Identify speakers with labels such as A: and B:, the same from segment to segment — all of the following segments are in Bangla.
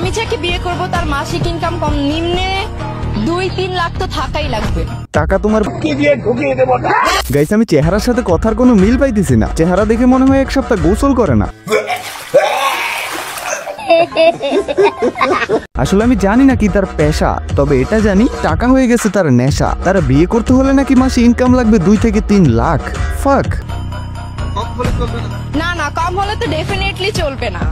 A: আমি যাকে বিয়ে করব তার মাসিক ইনকাম কম নিম্নে 2-3 লাখ তো থাকাই লাগবে।
B: টাকা তোমার গাইস, আমি চেহারার সাথে কথার কোনো মিল পাইতেছি না। চেহারা দেখে মনে হয় এক সপ্তাহ গোসল করে না। আসলে আমি জানি না কি তার পেশা, তবে এটা জানি টাকা হয়ে গেছে তার নেশা। তারা বিয়ে করতে হলে নাকি মাসে ইনকাম লাগবে 2 থেকে 3 লাখ। ফাক।
A: না না, কম হলে তো ডেফিনেটলি চলবে না।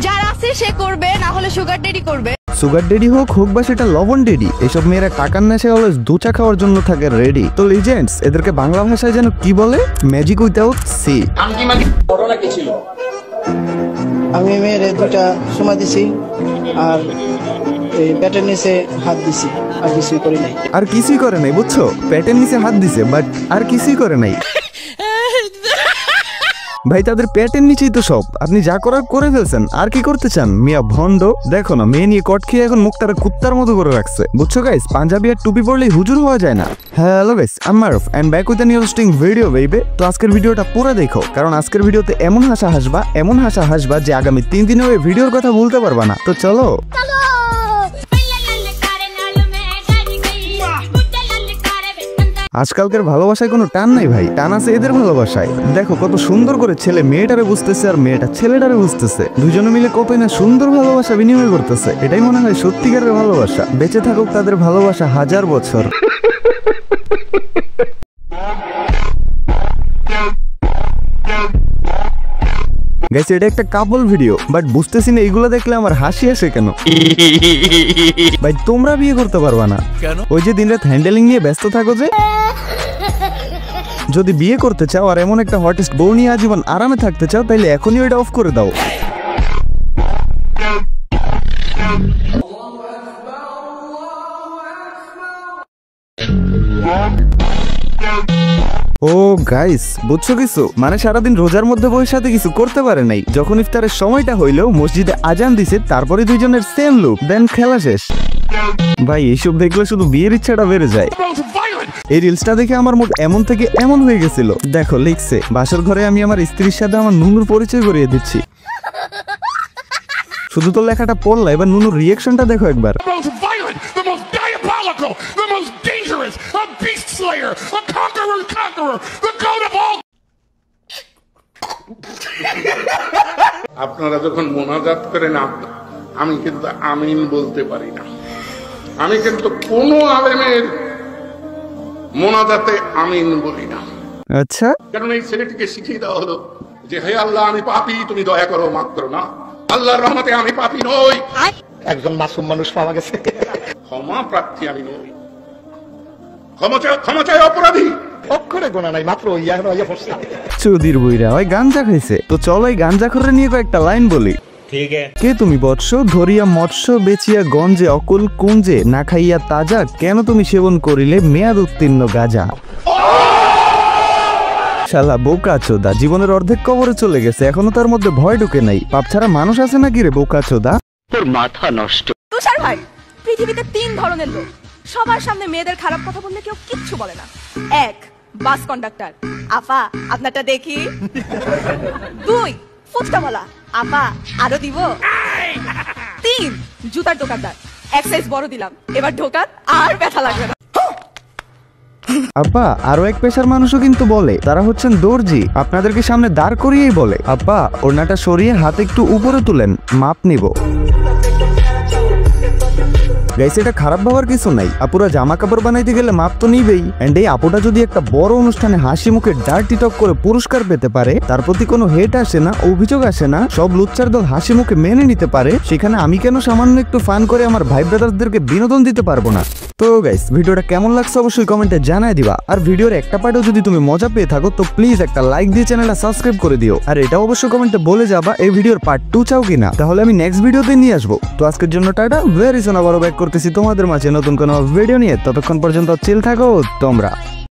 A: যার আছে সে করবে, না হলে সুগার ডেডি করবে।
B: সুগার ডেডি হোক বা সেটা লবণ ডেডি, এসব মেয়েরা টাকার নেশায় অলওয়েজ দুচা খাওয়ার জন্য থাকে রেডি। তো লিজেন্ডস, এদেরকে বাংলা ভাষায় যেন কি বলে? ম্যাজিক উইথাউট সি।
C: আমি মেয়েরে 2টা সময় দিছি আর এই পেটের নিচে হাত দিছি, আর কিছুই করি নাই।
B: আর কিছুই করে নাই, বুঝছো? পেটের নিচে হাত দিছে, বাট আর কিছুই করে নাই। ভাই, তাদের পেটের নিচেই তো সব। আপনি যা করার করে ফেলছেন, আর কি করতে চান? মিয়া ভন্ড। দেখো না, মেয়ে নিয়ে কট খেয়ে এখন মুখটারে কুত্তার মতো করে রাখছে, বুঝছো গাইস? পাঞ্জাবি আর টুপি পরলেই হুজুর হওয়া যায় না। Hello guys, I am Maruf and back with an interesting video baby. তো আজকের ভিডিওটা পুরো দেখো, কারণ আজকের ভিডিওতে এমন হাসা হাসবা যে আগামী 3 দিনে ওই ভিডিওর কথা ভুলতে পারবা না। তো চলো। আজকালকার ভালোবাসায় কোনো টান নাই ভাই, টান আছে এদের ভালোবাসায়। দেখো কত সুন্দর করে ছেলে মেয়েটারে বুঝতেছে আর মেয়েটা ছেলেটারে বুঝতেছে। দুজনে মিলে কতই না সুন্দর ভালোবাসা বিনিময় করতেছে। এটাই মনে হয় সত্যিকারের ভালোবাসা। বেঁচে থাকুক তাদের ভালোবাসা 1000 বছর। গাইস, এটা একটা কাপল ভিডিও, বাট বুঝতেছি না এইগুলো দেখলে আমার হাসি আসে কেন। ভাই, তোমরা বিয়ে করতে পারবা না কেন? ওই যে দিনরাত হ্যান্ডেলিং নিয়ে ব্যস্ত থাকো যে। যদি বিয়ে করতে চাও আর এমন একটা হটেস্ট বউ নিয়ে আজীবন আরামে থাকতে চাও, তাহলে এখনই ওইটা অফ করে দাও। ও গাইস, বুঝছো কিছু? মানে সারাদিন রোজার মধ্যে বউয়ের সাথে কিছু করতে পারে নাই। যখন ইফতারের সময়টা হইলো, মসজিদে আজান দিছে, তারপরে দুইজনের সেম লুক, দেন খেলা শেষ। ভাই, এইসব দেখলে শুধু বিয়ের ইচ্ছাটা বেড়ে যায়। এই রিলসটা দেখে আমার মুড এমন থেকে এমন হয়ে গেছিল। দেখো লিখছে, বাসর ঘরে আমি আমার স্ত্রীর সাথে আমার নুনুর পরিচয় করিয়ে দিচ্ছি। শুধু তো লেখাটা পড়লা, এবার নুনুর রিয়াকশনটা দেখো একবার।
D: আপনারা যখন মোনাজাত করেন, আমি কিন্তু আমিন বলতে পারি না। আমি কিন্তু কোন আলেমের মোনাজাতে আমিন বলি না।
B: আচ্ছা,
D: কারণ এই ছেলেটিকে শিখিয়ে দেওয়া হলো যে হে আল্লাহ, আমি পাপী, তুমি দয়া করো মাত্র না। আল্লাহর রহমতে আমি পাপী নই,
C: একজন মাসুম মানুষ পাওয়া গেছে।
D: ক্ষমা প্রার্থী আমি নই, ক্ষমা চাই অপরাধী।
C: অক্ষরে গোনা নাই, মাত্র
B: চৌধুরীর বইরা ওই গাঞ্জা খাইছে। তো চলো এই গাঞ্জা করে নিয়ে কয়েকটা লাইন বলি। কে তুমি বৎস, ধরিয়া মৎস্য বেচিয়া গঞ্জে অকুল কুঞ্জে, না খাইয়া তাজা, কেন তুমি সেবন করিলে মেয়াদ উত্তীর্ণ গাজা। শালা বোকা চোদা, জীবনের অর্ধেক কবরে চলে গেছে, এখনো তার মধ্যে ভয় ঢুকে নাই। পাপ ছাড়া মানুষ আছে নাকি রে বোকা চোদা?
E: তোর মাথা নষ্ট।
A: তুষার ভাই, পৃথিবীতে 3 ধরনের লোক। সবার সামনে মেয়েদের খারাপ কথা বললে কেউ কিচ্ছু বলে না। 1, বাস কন্ডাক্টর, আপা আপনারটা দেখি। 2, ফুচকাওয়ালা, আপা আরো দিব। 3, জুতার দোকানদার, এক সাইজ বড় দিলাম, এবার ঢোকান আর ব্যথা লাগবে না।
B: আপা, আরো এক পেশার মানুষও কিন্তু বলে, তারা হচ্ছেন দর্জি। আপনাদেরকে সামনে দাঁড় করিয়েই বলে, আপা ওড়নাটা সরিয়ে হাত একটু উপরে তুলেন, মাপ নিব। গাইস, এটা খারাপ ভাবার কিছু নাই। আপুরা জামা কাপড় বানাইতে গেলে মাপ তো নিবেই। এন্ড এই আপুটা যদি একটা বড় অনুষ্ঠানে হাসি মুখে ডার্টি টক করে পুরস্কার পেতে পারে, তার প্রতি কোনো হেট আসে না, অভিযোগ আসে না, সব লুচ্চার দল হাসি মুখে মেনে নিতে পারে, সেখানে আমি কেন সামান্য একটু ফান করে আমার ভাই ব্রাদারদেরকে বিনোদন দিতে পারবো না? তো গাইস, ভিডিওটা কেমন লাগছে অবশ্যই কমেন্টে জানাই দিবা। আর ভিডিওর একটা পার্টেও যদি তুমি মজা পেয়ে থাকো, তো প্লিজ একটা লাইক দিয়ে চ্যানেলটা সাবস্ক্রাইব করে দিও। আর এটা অবশ্যই কমেন্টে বলে যাবা এই ভিডিওর পার্ট 2 চাও কিনা, তাহলে আমি নেক্সট ভিডিওতে নিয়ে আসবো। তো আজকের জন্য টাটা, ভেরি সুন আবারও ব্যাক করতেছি তোমাদের মাঝে নতুন কোনো ভিডিও নিয়ে। ততক্ষণ পর্যন্ত চিল থাকো তোমরা।